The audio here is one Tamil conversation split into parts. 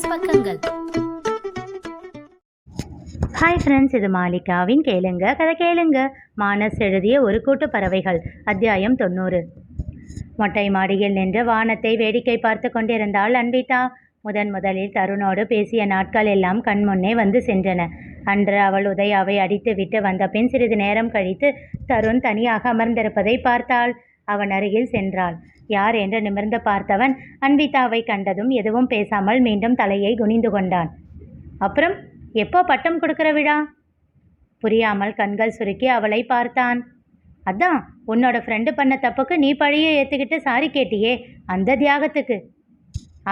மைனஸ் பக்கங்கள். ஹாய் ஃப்ரெண்ட்ஸ், இது மாலிகாவின் கேளுங்க கதை கேளுங்க. மானஸ் எழுதிய ஒரு கூட்டு பறவைகள், அத்தியாயம் 90. மொட்டை மாடியில் நின்று வானத்தை வேடிக்கை பார்த்து கொண்டிருந்தாள் அன்விதா. முதலில் தருணோடு பேசிய நாட்கள் எல்லாம் கண்முன்னே வந்து சென்றன. அன்று அவள் உதயாவை அடித்து விட்டு வந்த பின் சிறிது நேரம் கழித்து தருண் தனியாக அமர்ந்திருப்பதை பார்த்தாள். அவன் அருகில் சென்றாள். யார் என்று நிமிர்ந்து பார்த்தவன் அன்விதாவை கண்டதும் எதுவும் பேசாமல் மீண்டும் தலையை குனிந்து கொண்டான். அப்புறம் எப்போ பட்டம் கொடுக்கிற விழா? புரியாமல் கண்கள் சுருக்கி அவளை பார்த்தான். அதான் உன்னோட ஃப்ரெண்டு பண்ண தப்புக்கு நீ பழியை ஏற்றுக்கிட்டு சாரி கேட்டியே, அந்த தியாகத்துக்கு.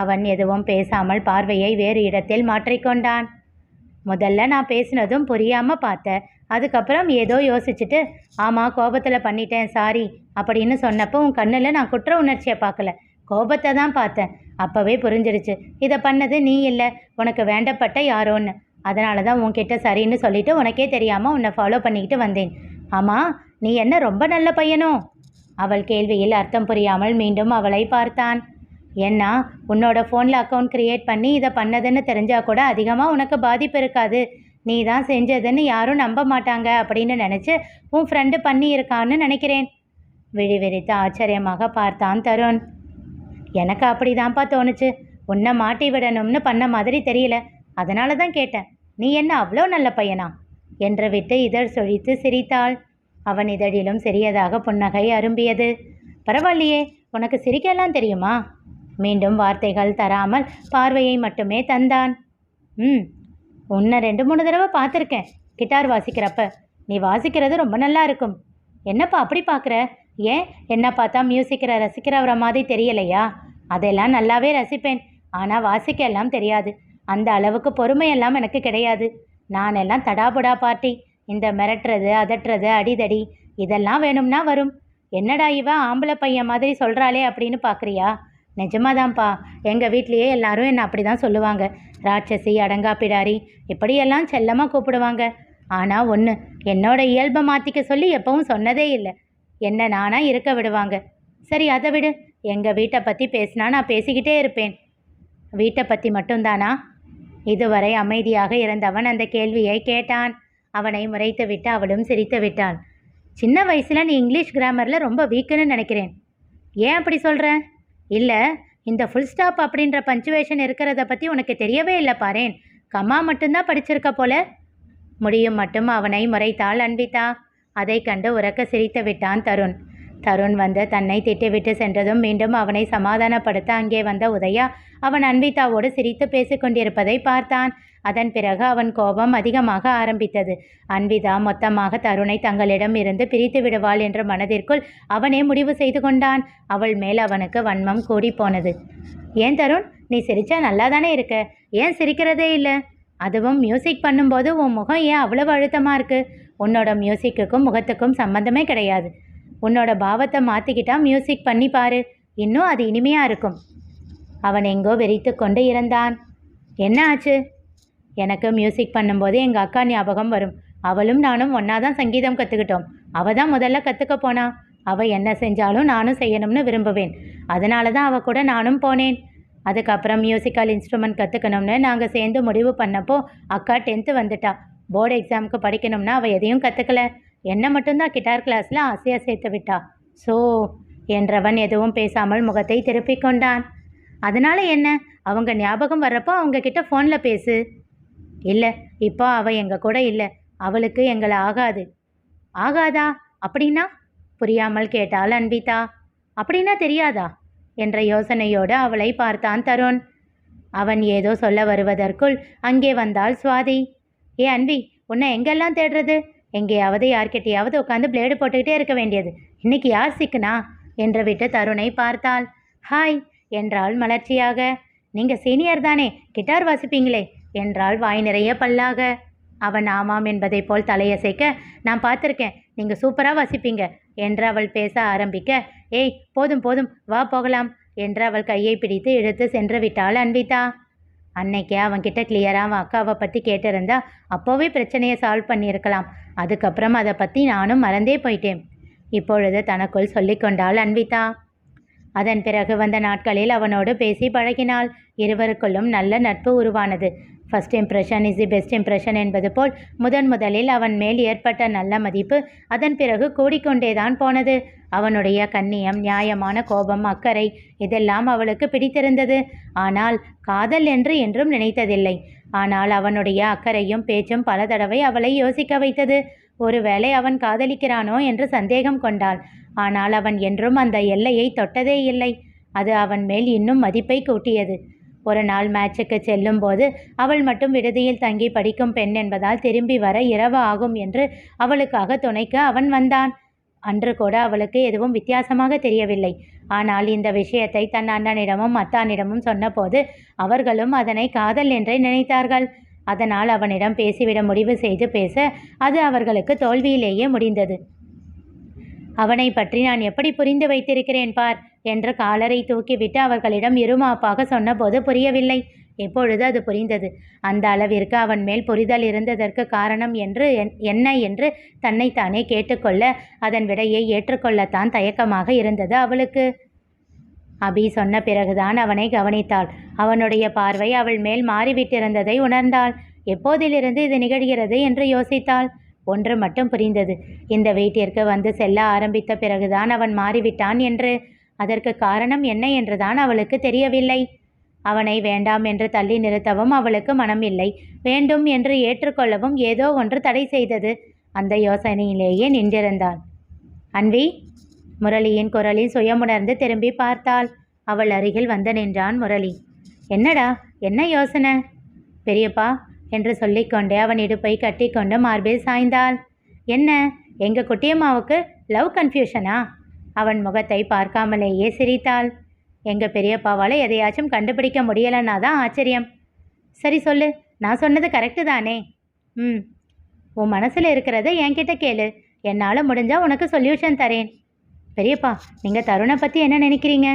அவன் எதுவும் பேசாமல் பார்வையை வேறு இடத்தில் மாற்றிக்கொண்டான். முதல்ல நான் பேசினதும் புரியாமல் பார்த்தேன். அதுக்கப்புறம் ஏதோ யோசிச்சுட்டு ஆமாம் கோபத்தில் பண்ணிட்டேன் சாரி அப்படின்னு சொன்னப்போ உன் கண்ணில் நான் குற்ற உணர்ச்சியை பார்க்கல, கோபத்தை தான் பார்த்தேன். அப்போவே புரிஞ்சிடுச்சு இதை பண்ணது நீ இல்லை, உனக்கு வேண்டப்பட்ட யாரோன்னு. அதனால தான் உன்கிட்ட சரின்னு சொல்லிவிட்டு உனக்கே தெரியாமல் உன்னை ஃபாலோ பண்ணிக்கிட்டு வந்தேன். ஆமாம், நீ என்ன ரொம்ப நல்ல பையனோ? அவள் கேள்வியில் அர்த்தம் புரியாமல் மீண்டும் அவளை பார்த்தான். ஏன்னா உன்னோட ஃபோனில் அக்கௌண்ட் க்ரியேட் பண்ணி இதை பண்ணதுன்னு தெரிஞ்சால் கூட அதிகமாக உனக்கு பாதிப்பு இருக்காது. நீ தான் செஞ்சதுன்னு யாரும் நம்ப மாட்டாங்க அப்படின்னு நினச்சி உன் ஃப்ரெண்டு பண்ணியிருக்கான்னு நினைக்கிறேன். விழிவிரித்து ஆச்சரியமாக பார்த்தான் தருண். எனக்கு அப்படி தான்ப்பா தோணுச்சு. உன்னை மாட்டி விடணும்னு பண்ண மாதிரி தெரியல, அதனால தான் கேட்டேன். நீ என்ன அவ்வளோ நல்ல பையனா என்று விட்டு இதழ் சொழித்து சிரித்தாள். அவன் இதழிலும் சிறியதாக புன்னகை அரும்பியது. பரவாயில்லையே, உனக்கு சிரிக்கலாம் தெரியுமா? மீண்டும் வார்த்தைகள் தராமல் பார்வையை மட்டுமே தந்தான். உன்னை 2-3 தடவை பார்த்துருக்கேன் கிட்டார் வாசிக்கிறப்ப. நீ வாசிக்கிறது ரொம்ப நல்லா இருக்கும். என்னப்பா அப்படி பார்க்குற? ஏன் என்ன பார்த்தா மியூசிக்கரை ரசிக்கிறவர மாதிரி தெரியலையா? அதெல்லாம் நல்லாவே ரசிப்பேன், ஆனால் வாசிக்க எல்லாம் தெரியாது. அந்த அளவுக்கு பொறுமையெல்லாம் எனக்கு கிடையாது. நான் எல்லாம் தடாபுடா பார்ட்டி. இந்த மிரட்டுறது அதட்டுறது அடிதடி இதெல்லாம் வேணும்னா வரும். என்னடா இவ ஆம்பளை பையன் மாதிரி சொல்கிறாளே அப்படின்னு பார்க்குறியா? நிஜமாதான்ப்பா, எங்கள் வீட்லேயே எல்லாரும் என்னை அப்படி தான் சொல்லுவாங்க. ராட்சசி, அடங்கா பிடாரி இப்படியெல்லாம் செல்லமாக கூப்பிடுவாங்க. ஆனால் ஒன்று, என்னோட இயல்பை மாற்றிக்க சொல்லி எப்பவும் சொன்னதே இல்லை. என்ன நானாக இருக்க விடுவாங்க. சரி அதை விடு, எங்கள் வீட்டை பற்றி பேசினா நான் பேசிக்கிட்டே இருப்பேன். வீட்டை பற்றி மட்டும்தானா? இதுவரை அமைதியாக இருந்தவன் அந்த கேள்வியை கேட்டான். அவனை முறைத்து விட்டு அவளும் சிரித்து விட்டாள். சின்ன வயசில் நீ இங்கிலீஷ் கிராமரில் ரொம்ப வீக்குன்னு நினைக்கிறேன். ஏன் அப்படி சொல்கிற? இல்லை, இந்த ஃபுல் ஸ்டாப் அப்படின்ற பஞ்சுவேஷன் இருக்கிறத பற்றி உனக்கு தெரியவே இல்லை பாரேன். கம்மா மட்டும்தான் படிச்சிருக்க போல. முடியும் மட்டும் அவனை முறைத்தாள் அன்விதா. அதை கண்டு உறக்க சிரித்து விட்டான் தருண். தருண் வந்து தன்னை திட்டிவிட்டு சென்றதும் மீண்டும் அவனை சமாதானப்படுத்த அங்கே வந்த உதயா அவன் அன்விதாவோடு சிரித்து பேசிக்கொண்டிருப்பதை பார்த்தான். அதன் பிறகு அவன் கோபம் அதிகமாக ஆரம்பித்தது. அன்விதா மொத்தமாக தருணை தங்களிடம் இருந்து பிரித்து விடுவாள் என்ற மனதிற்குள் அவனே முடிவு செய்து கொண்டான். அவள் மேல் அவனுக்கு வன்மம் கூடி போனது. ஏன் தருண், நீ சிரிச்சா நல்லா தானே இருக்க, ஏன் சிரிக்கிறதே இல்லை? அதுவும் மியூசிக் பண்ணும்போது உன் முகம் ஏன் அவ்வளவு அழுத்தமாக இருக்குது? உன்னோட மியூசிக்குக்கும் முகத்துக்கும் சம்பந்தமே கிடையாது. உன்னோட பாவத்தை மாற்றிக்கிட்டா மியூசிக் பண்ணி பாரு, இன்னும் அது இனிமையாக இருக்கும். அவன் எங்கோ வெறித்து கொண்டு இருந்தான். என்ன ஆச்சு? எனக்கு மியூசிக் பண்ணும்போது எங்கள் அக்கா ஞாபகம் வரும். அவளும் நானும் ஒன்றா தான் சங்கீதம் கற்றுக்கிட்டோம். அவள் தான் முதல்ல கற்றுக்க போனா. அவள் என்ன செஞ்சாலும் நானும் செய்யணும்னு விரும்புவேன். அதனால தான் அவள் கூட நானும் போனேன். அதுக்கப்புறம் மியூசிக்கல் இன்ஸ்ட்ருமெண்ட் கற்றுக்கணும்னு நாங்கள் சேர்ந்து முடிவு பண்ணப்போ அக்கா 10th வந்துட்டா. போர்டு எக்ஸாமுக்கு படிக்கணும்னா அவள் எதையும் கற்றுக்கல. என்னை மட்டும்தான் கிட்டார் கிளாஸில் ஆசையாக சேர்த்து விட்டா. ஸோ என்றவன் எதுவும் பேசாமல் முகத்தை திருப்பிக் கொண்டான். அதனால என்ன? அவங்க ஞாபகம் வர்றப்போ அவங்கக்கிட்ட ஃபோனில் பேசு. இல்லை, இப்போ அவள் எங்கள் கூட இல்லை. அவளுக்கு எங்களை ஆகாது. ஆகாதா? அப்படின்னா? புரியாமல் கேட்டாள் அன்விதா. அப்படின்னா தெரியாதா என்ற யோசனையோடு அவளை பார்த்தான் தருண். அவன் ஏதோ சொல்ல வருவதற்குள் அங்கே வந்தாள் சுவாதி. ஏ அன்பி, உன்னை எங்கெல்லாம் தேடுறது? எங்கேயாவது யார்கிட்டையாவது உட்காந்து பிளேடு போட்டுக்கிட்டே இருக்க வேண்டியது. இன்னைக்கு யார் சிக்குனா என்று விட்டு தருணை பார்த்தாள். ஹாய் என்றாள் மலர்ச்சியாக. நீங்கள் சீனியர் தானே, கிட்டார் வாசிப்பீங்களே என்றாள் வாய் நிறைய பல்லாக. அவன் ஆமாம் என்பதை போல் தலையசைக்க, நான் பார்த்துருக்கேன், நீங்கள் சூப்பராக வாசிப்பீங்க என்று அவள் பேச ஆரம்பிக்க, ஏய் போதும் போதும் வா போகலாம் என்று அவள் கையை பிடித்து இழுத்து சென்று விட்டாள் அன்விதா. அன்னைக்கே அவன்கிட்ட கிளியராக அவன் அக்காவை பற்றி கேட்டிருந்தா அப்போவே பிரச்சனையை சால்வ் பண்ணியிருக்கலாம். அதுக்கப்புறம் அதை பற்றி நானும் மறந்தே போயிட்டேன். இப்பொழுது தனக்குள் சொல்லிக்கொண்டாள் அன்விதா. அதன் பிறகு வந்த நாட்களில் அவனோடு பேசி பழகினாள். இருவருக்குள்ளும் நல்ல நட்பு உருவானது. First impression is the best impression என்பது போல் முதலில் அவன் மேல் ஏற்பட்ட நல்ல மதிப்பு அதன் பிறகு கூடிக்கொண்டேதான் போனது. அவனுடைய கண்ணியம், நியாயமான கோபம், அக்கறை இதெல்லாம் அவளுக்கு பிடித்திருந்தது. ஆனால் காதல் என்று என்றும் நினைத்ததில்லை. ஆனால் அவனுடைய அக்கறையும் பேச்சும் பல தடவை அவளை யோசிக்க வைத்தது. ஒருவேளை அவன் காதலிக்கிறானோ என்று சந்தேகம் கொண்டாள். ஆனால் அவன் என்றும் அந்த எல்லையை தொட்டதே இல்லை. அது அவன் மேல் இன்னும் மதிப்பை கூட்டியது. ஒரு நாள் மேட்சுக்கு செல்லும் போது அவள் மட்டும் விடுதியில் தங்கி படிக்கும் பெண் என்பதால் திரும்பி வர இரவு ஆகும் என்று அவளுக்காக துணைக்க அவன் வந்தான். அன்று கூட அவளுக்கு எதுவும் வித்தியாசமாக தெரியவில்லை. ஆனால் இந்த விஷயத்தை தன் அண்ணனிடமும் அத்தானிடமும் சொன்னபோது அவர்களும் அதனை காதல் என்றே நினைத்தார்கள். அதனால் அவனிடம் பேசிவிட முடிவு செய்து பேச அது அவர்களுக்கு தோல்வியிலேயே முடிந்தது. அவனை பற்றி நான் எப்படி புரிந்து வைத்திருக்கிறேன் பார் என்று காலரை தூக்கிவிட்டு அவர்களிடம் இருமாப்பாக சொன்னபோது புரியவில்லை. எப்பொழுது அது புரிந்தது. அந்த அளவிற்கு அவன் மேல் புரிதல் இருந்ததற்கு காரணம் என்ன என்று தன்னைத்தானே கேட்டுக்கொள்ள அதன் விடையை ஏற்றுக்கொள்ளத்தான் தயக்கமாக இருந்தது அவளுக்கு. அபி சொன்ன பிறகுதான் அவனை கவனித்தாள். அவனுடைய பார்வை அவள் மேல் மாறிவிட்டிருந்ததை உணர்ந்தாள். எப்போதிலிருந்து இது நிகழ்கிறது என்று யோசித்தாள். ஒன்று மட்டும் புரிந்தது. இந்த வீட்டிற்கு வந்து செல்ல ஆரம்பித்த பிறகுதான் அவன் மாறிவிட்டான் என்று. அதற்கு காரணம் என்ன என்றுதான் அவளுக்கு தெரியவில்லை. அவனை வேண்டாம் என்று தள்ளி நிறுத்தவும் அவளுக்கு மனமில்லை. வேண்டும் என்று ஏற்றுக்கொள்ளவும் ஏதோ ஒன்று தடை செய்தது. அந்த யோசனையிலேயே நின்றிருந்தாள். அன்வி, முரளியின் குரலில் சுயமுணர்ந்து திரும்பி பார்த்தாள். அவள் அருகில் வந்து நின்றான் முரளி. என்னடா, என்ன யோசனை? பெரியப்பா என்று சொல்லிக்கொண்டே அவன் இடுப்பை கட்டி கொண்டு மார்பில் சாய்ந்தாள். என்ன, எங்க குட்டியம்மாவுக்கு லவ் கன்ஃபியூஷனா? அவன் முகத்தை பார்க்காமலேயே சிரித்தாள். எங்க பெரியப்பாவால் எதையாச்சும் கண்டுபிடிக்க முடியலன்னா தான் ஆச்சரியம். சரி சொல்லு, நான் சொன்னது கரெக்டு தானே? உன் மனசில் இருக்கிறத என்கிட்ட கேளு. என்னால் முடிஞ்சால் உனக்கு சொல்யூஷன் தரேன். பெரியப்பா, நீங்கள் தருணை பற்றி என்ன நினைக்கிறீங்க?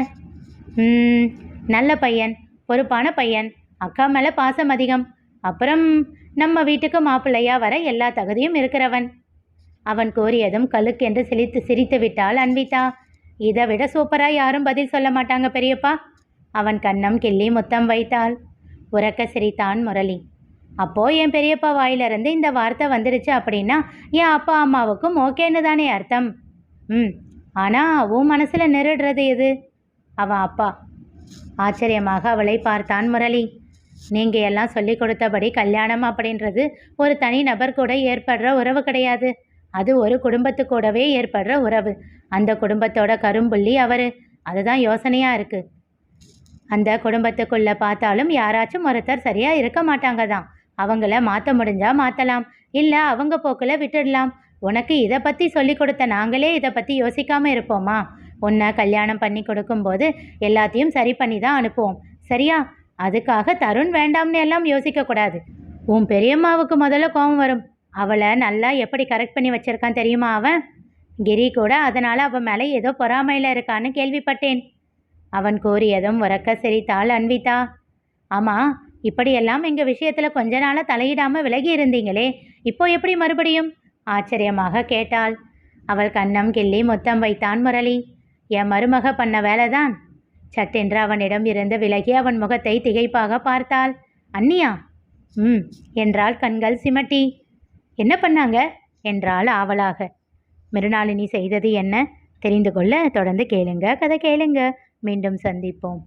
நல்ல பையன், பொறுப்பான பையன், அக்கா மேலே பாசம் அதிகம், அப்புறம் நம்ம வீட்டுக்கு மாப்பிள்ளையா வர எல்லா தகுதியும் இருக்கிறவன். அவன் கோரியதும் கலுக்கென்று சிரித்து விட்டாள் அன்விதா. இதை விட சூப்பராக யாரும் பதில் சொல்ல மாட்டாங்க பெரியப்பா. அவன் கன்னம் கிள்ளி முத்தம் வைத்தாள். உறக்க சிரித்தான் முரளி. அப்போ என் பெரியப்பா வாயிலிருந்து இந்த வார்த்தை வந்துடுச்சு அப்படின்னா என் அப்பா அம்மாவுக்கும் ஓகேன்னு தானே அர்த்தம்? ஆனால் உன் மனசில் நெருடுறது எது? அவன் அப்பா. ஆச்சரியமாக அவளை பார்த்தான் முரளி. நீங்கள் எல்லாம் சொல்லி கொடுத்தபடி கல்யாணம் அப்படின்றது ஒரு தனி நபர் கூட ஏற்படுற உறவு கிடையாது. அது ஒரு குடும்பத்துக்கூடவே ஏற்படுற உறவு. அந்த குடும்பத்தோட கரும்புள்ளி அவர். அதுதான் யோசனையாக இருக்குது. அந்த குடும்பத்துக்குள்ளே பார்த்தாலும் யாராச்சும் ஒருத்தர் சரியாக இருக்க மாட்டாங்க தான். அவங்கள மாற்ற முடிஞ்சால் மாற்றலாம், இல்லை அவங்க போக்கில் விட்டுடலாம். உனக்கு இதை பற்றி சொல்லி கொடுத்த நாங்களே இதை பற்றி யோசிக்காமல் இருப்போமா? உன்னை கல்யாணம் பண்ணி கொடுக்கும்போது எல்லாத்தையும் சரி பண்ணி தான் அனுப்புவோம், சரியா? அதுக்காக தருண் வேண்டாம்னு எல்லாம் யோசிக்கக்கூடாது. உன் பெரியம்மாவுக்கு முதல்ல கோபம் வரும். அவளை நல்லா எப்படி கரெக்ட் பண்ணி வச்சிருக்கான் தெரியுமா அவன்? கிரி கூட அதனால் அவன் மேலே ஏதோ பொறாமையில் இருக்கான்னு கேள்விப்பட்டேன். அவன் கூறியதும் உறக்க சிரித்தாள் அன்விதா. ஆமாம், இப்படியெல்லாம் எங்கள் விஷயத்தில் கொஞ்ச நாளாக தலையிடாமல் விலகி இருந்தீங்களே, இப்போ எப்படி மறுபடியும்? ஆச்சரியமாக கேட்டாள். அவள் கன்னம் கிள்ளி முத்தம் வைத்தான் முரளி. என் மருமக பண்ண வேலைதான். சட்டென்று அவனிடம் இருந்து விலகி அவன் முகத்தை திகைப்பாக பார்த்தாள். அண்ணியா? என்றாள் கண்கள் சிமட்டி. என்ன பண்ணாங்க என்றாள் ஆவலாக. மிருணாளினி செய்தது என்ன தெரிந்து கொள்ள தொடர்ந்து கேளுங்க. கதை கேளுங்க. மீண்டும் சந்திப்போம்.